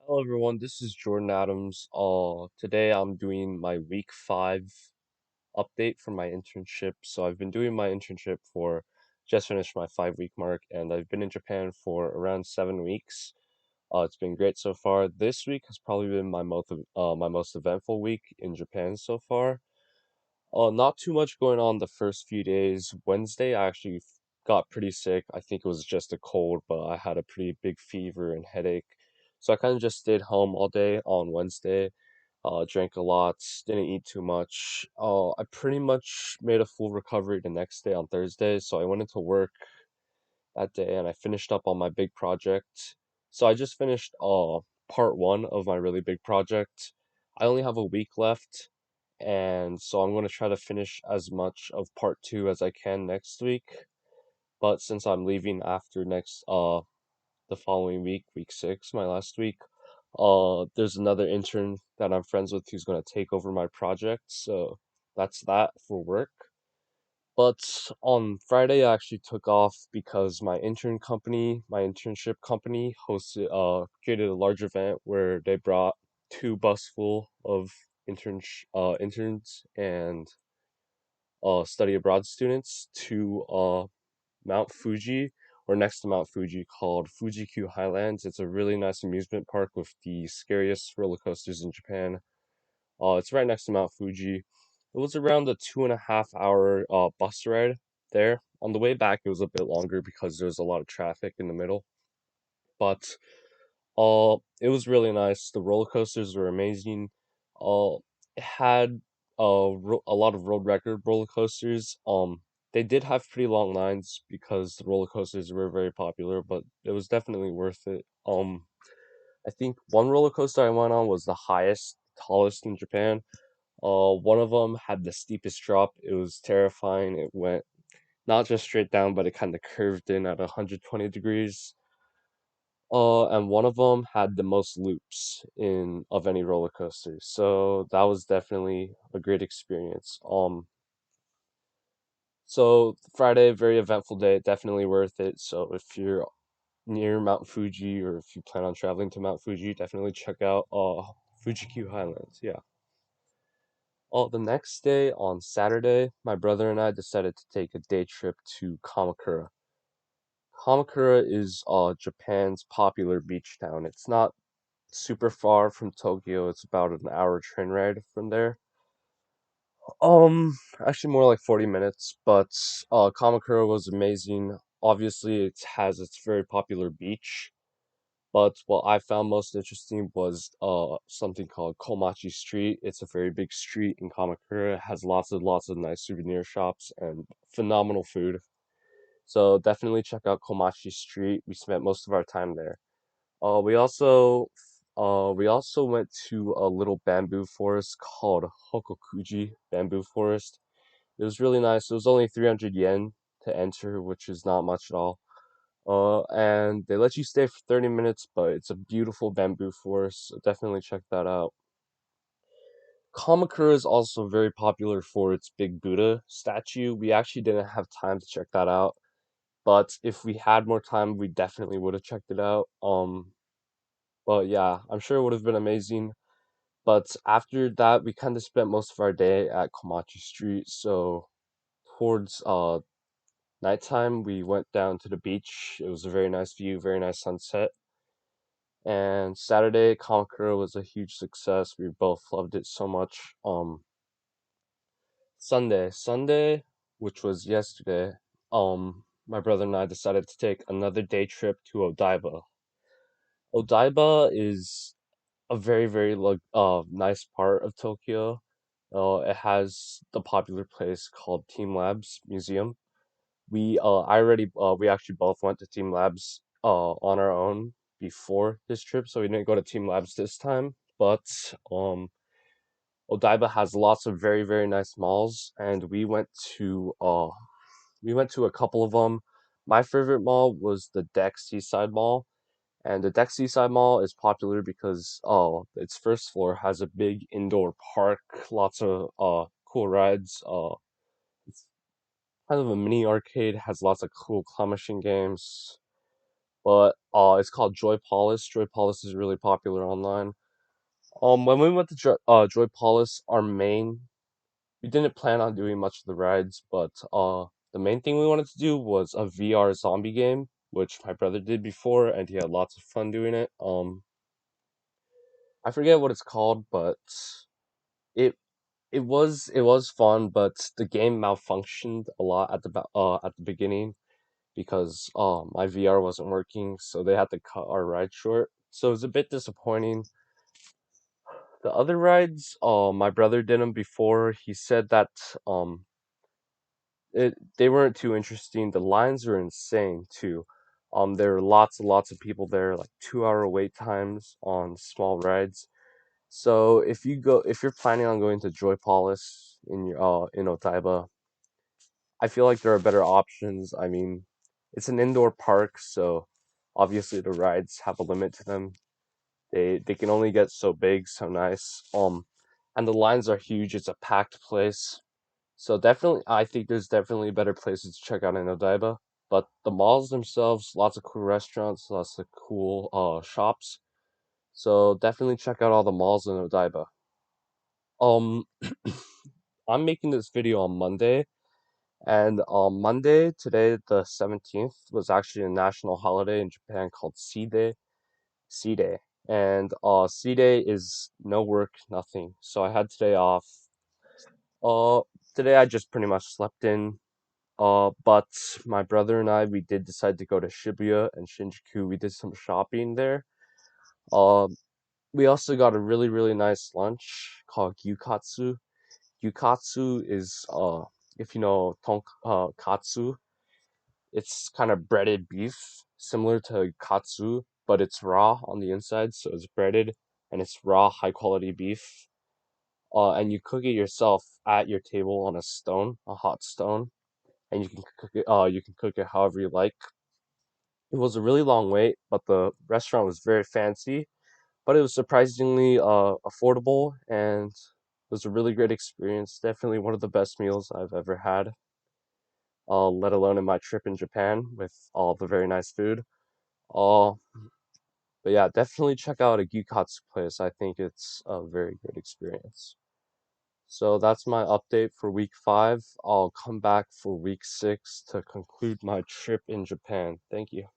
Hello everyone, this is Jordan Adams. Today I'm doing my week 5 update for my internship. So I've been doing my internship for just finished my 5 week mark, and I've been in Japan for around 7 weeks. It's been great so far. This week has probably been my most eventful week in Japan so far. Not too much going on the first few days. Wednesday, I actually got pretty sick. I think it was just a cold, but I had a pretty big fever and headache. So I kind of just stayed home all day on Wednesday. Drank a lot, didn't eat too much. I pretty much made a full recovery the next day on Thursday. So I went into work that day and I finished up on my big project. So I just finished part one of my really big project. I only have a week left, and so I'm going to try to finish as much of part two as I can next week. But since I'm leaving after next the following week, week 6, my last week, there's another intern that I'm friends with who's going to take over my project. So that's that for work. But on Friday, I actually took off because my internship company created a large event where they brought two bus full of interns and study abroad students to Mount Fuji, or next to Mount Fuji, called Fuji Q Highlands. It's a really nice amusement park with the scariest roller coasters in Japan. It's right next to Mount Fuji. It was around a 2.5 hour bus ride there. On the way back, it was a bit longer because there was a lot of traffic in the middle. But it was really nice. The roller coasters were amazing. It had a lot of road record roller coasters. They did have pretty long lines because the roller coasters were very popular, but it was definitely worth it. I think one roller coaster I went on was the highest, tallest in Japan. One of them had the steepest drop. It was terrifying. It went not just straight down, but it kind of curved in at 120 degrees. And one of them had the most loops in of any roller coaster. So that was definitely a great experience. So Friday, very eventful day, definitely worth it. So if you're near Mount Fuji or if you plan on traveling to Mount Fuji, definitely check out Fuji Q Highlands. Yeah. The next day on Saturday, my brother and I decided to take a day trip to Kamakura. Kamakura is Japan's popular beach town. It's not super far from Tokyo. It's about an hour train ride from there. Actually more like 40 minutes, but Kamakura was amazing. Obviously, it has its very popular beach, but what I found most interesting was something called Komachi Street. It's a very big street in Kamakura. It has lots of nice souvenir shops and phenomenal food. So definitely check out Komachi Street. We spent most of our time there. We also went to a little bamboo forest called Hokokuji Bamboo Forest. It was really nice. It was only 300 yen to enter, which is not much at all. And they let you stay for 30 minutes, but it's a beautiful bamboo forest, so definitely check that out. Kamakura is also very popular for its big Buddha statue. We actually didn't have time to check that out, but if we had more time, we definitely would have checked it out. But yeah, I'm sure it would have been amazing. But after that, we kind of spent most of our day at Komachi Street. So towards nighttime, we went down to the beach. It was a very nice view, very nice sunset. And Saturday, Conqueror was a huge success. We both loved it so much. Sunday, which was yesterday, my brother and I decided to take another day trip to Odaiba. Odaiba is a nice part of Tokyo. It has the popular place called Team Labs Museum. We actually both went to Team Labs on our own before this trip, so we didn't go to Team Labs this time. But Odaiba has lots of very nice malls, and we went to a couple of them. My favorite mall was the Deck Seaside Mall, and the Deck Seaside Mall is popular because its first floor has a big indoor park, lots of cool rides. It's kind of a mini arcade, has lots of cool claw machine games. but it's called Joy Palace. Joy Palace is really popular online. When we went to Joy Palace, we didn't plan on doing much of the rides, but the main thing we wanted to do was a VR zombie game, which my brother did before, and he had lots of fun doing it. I forget what it's called, but it it was fun, but the game malfunctioned a lot at the beginning because my VR wasn't working, so they had to cut our ride short. So it was a bit disappointing. The other rides, my brother did them before. He said that they weren't too interesting. The lines are insane too. There are lots and lots of people there, like 2 hour wait times on small rides. So if you're planning on going to Joy Palace in Odaiba, I feel like there are better options. I mean, it's an indoor park, so obviously the rides have a limit to them. They can only get so big, so nice. And the lines are huge. It's a packed place. So definitely, I think there's definitely better places to check out in Odaiba. But the malls themselves, lots of cool restaurants, lots of cool shops. So definitely check out all the malls in Odaiba. Um, I'm making this video on Monday, and on Monday, today, the 17th, was actually a national holiday in Japan called C-Day. C-Day. And C-Day is no work, nothing. So I had today off. Uh, Today I just pretty much slept in. But my brother and I, we did decide to go to Shibuya and Shinjuku. We did some shopping there. Um, we also got a really, really nice lunch called gyukatsu. Gyukatsu is, if you know katsu, it's kind of breaded beef, similar to katsu, but it's raw on the inside, so it's breaded and it's raw, high quality beef. And you cook it yourself at your table on a stone, a hot stone, and you can cook it. You can cook it however you like. It was a really long wait, but the restaurant was very fancy. But it was surprisingly affordable, and it was a really great experience. Definitely one of the best meals I've ever had. Let alone in my trip in Japan with all the very nice food. Uh, but yeah, definitely check out a gyukatsu place. I think it's a very good experience. So that's my update for week 5. I'll come back for week 6 to conclude my trip in Japan. Thank you.